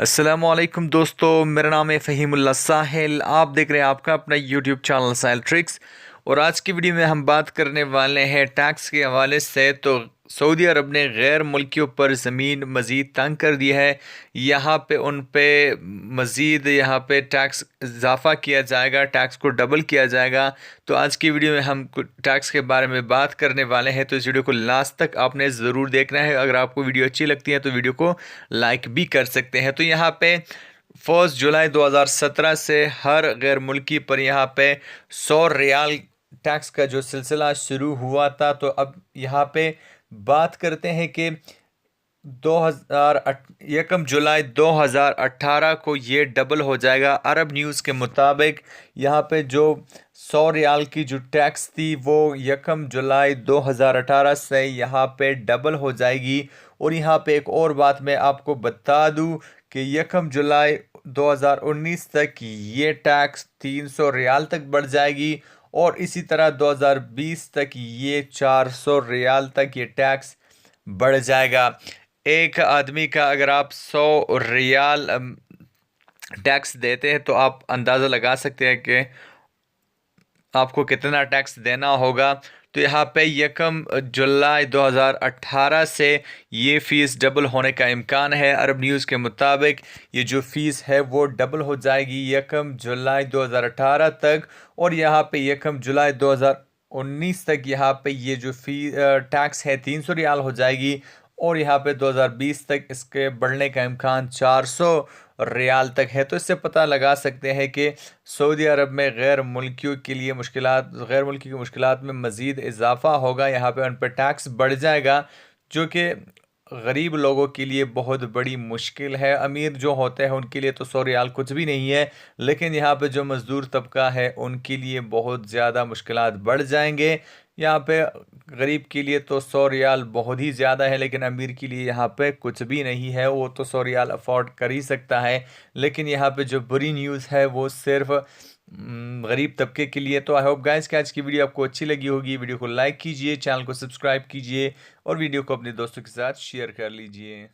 अस्सलामुअलैकुम दोस्तों, मेरा नाम है फ़हीमुल्लाह साहिल। आप देख रहे हैं आपका अपना यूट्यूब चैनल साहिल ट्रिक्स। और आज की वीडियो में हम बात करने वाले हैं टैक्स के हवाले से। तो सऊदी अरब ने गैर मुल्कियों पर ज़मीन मज़ीद तंग कर दी है। यहाँ पे उन पे मज़ीद यहाँ पे टैक्स इजाफ़ा किया जाएगा, टैक्स को डबल किया जाएगा। तो आज की वीडियो में हम टैक्स के बारे में बात करने वाले हैं, तो इस वीडियो को लास्ट तक आपने ज़रूर देखना है। अगर आपको वीडियो अच्छी लगती है तो वीडियो को लाइक भी कर सकते हैं। तो यहाँ पे 1 जुलाई 2017 से हर गैर मुल्की पर यहाँ पे 100 रियाल टैक्स का जो सिलसिला शुरू हुआ था। तो अब यहाँ पे बात करते हैं कि 1 जुलाई 2018 को ये डबल हो जाएगा। अरब न्यूज़ के मुताबिक यहाँ पे जो 100 रियाल की जो टैक्स थी वो 1 जुलाई 2018 से यहाँ पे डबल हो जाएगी। और यहाँ पे एक और बात मैं आपको बता दूँ कि 1 जुलाई 2019 तक ये टैक्स 300 रियाल तक बढ़ जाएगी। और इसी तरह 2020 तक ये 400 रियाल तक ये टैक्स बढ़ जाएगा। एक आदमी का अगर आप 100 रियाल टैक्स देते हैं तो आप अंदाज़ा लगा सकते हैं कि आपको कितना टैक्स देना होगा। तो यहाँ पे 1 जुलाई 2018 से ये फ़ीस डबल होने का इम्कान है। अरब न्यूज़ के मुताबिक ये जो फ़ीस है वो डबल हो जाएगी 1 जुलाई 2018 तक। और यहाँ पे 1 जुलाई 2019 तक यहाँ पे ये जो टैक्स है 300 रियाल हो जाएगी। और यहाँ पे 2020 तक इसके बढ़ने का इम्कान 400 रियाल तक है। तो इससे पता लगा सकते हैं कि सऊदी अरब में गैर मुल्कियों के लिए गैर मुल्की की मुश्किलात में मज़ीद इजाफ़ा होगा। यहाँ पे उन पर टैक्स बढ़ जाएगा, जो कि गरीब लोगों के लिए बहुत बड़ी मुश्किल है। अमीर जो होते हैं उनके लिए तो 100 रियाल कुछ भी नहीं है, लेकिन यहाँ पे जो मज़दूर तबका है उनके लिए बहुत ज़्यादा मुश्किलात बढ़ जाएंगे। यहाँ पे गरीब के लिए तो 100 रियाल बहुत ही ज़्यादा है, लेकिन अमीर के लिए यहाँ पे कुछ भी नहीं है। वो तो 100 रियाल अफोर्ड कर ही सकता है। लेकिन यहाँ पे जो बुरी न्यूज़ है वो सिर्फ गरीब तबके के लिए। तो आई होप गाइस कि आज की वीडियो आपको अच्छी लगी होगी। वीडियो को लाइक कीजिए, चैनल को सब्सक्राइब कीजिए और वीडियो को अपने दोस्तों के साथ शेयर कर लीजिए।